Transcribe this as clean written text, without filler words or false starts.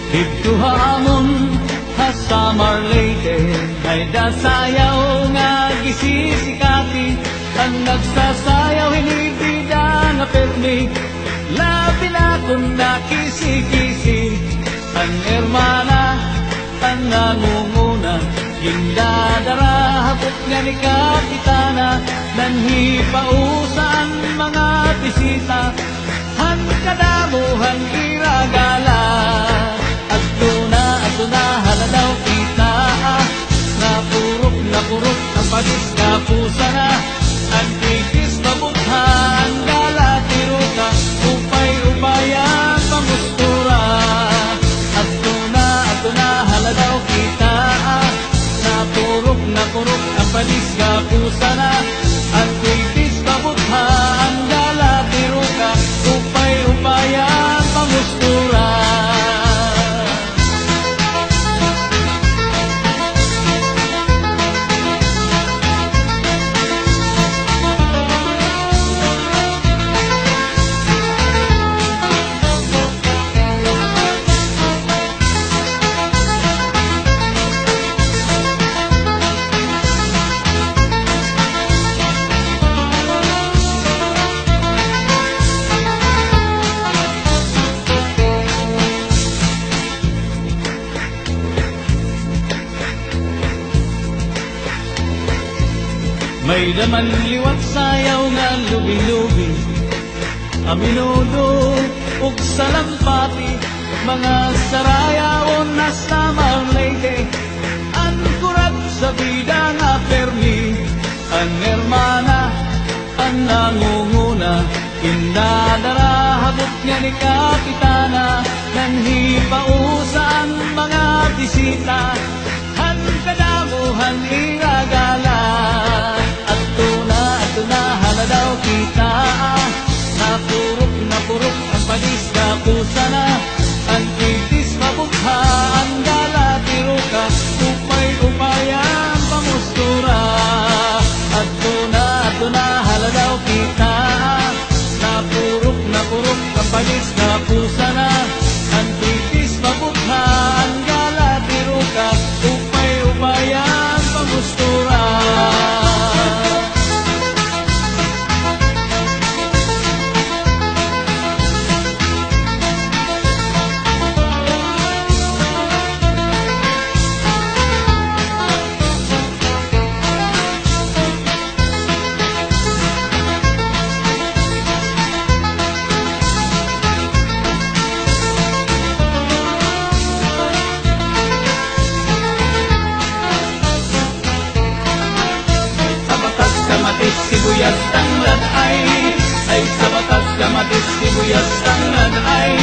Higduhamon ha Samar Leyte ay dasayaw nga gisisikati. Ang nagsasayaw hinibida nga permi, labi na kung nakisi-kisi. Ang hermana, ang nangunguna, gindadara hapot nga ni Kapitana. Nanhipausan mga bisita, han kadamuhan iragala. Ato na haladaw kita, napurok ang padis kapusa na. Ang titis pabutha, ang galatiro ka, upay-upayan pamustura. Ato na haladaw kita, napurok ang padis kapusa na. Ang titis pabutha, ang galatiro ka, upay-upayan pamustura. May daman liwat sayaw nga lubi-lubi, aminudo ug salampati. Mga sarayawon na Samar Leyte, ang kurat sa bida nga permi. Ang hermana, ang nangunguna, indadara habot nga ni Kapitana. Nanhipausan mga bisita, han kadamuhan iragala. Ato na haladaw kita, napurok ang padis kapusa na. Ang titis mabukha, ang galatiro ka, upay-upayan pamustura. Ato na haladaw kita, napurok ang padis kapusa na. Ang titis mabukha, ang galatiro ka, upay-upayan pamustura. Sibuyas tanglad ay sa batas kamatis sibuyas tanglad ay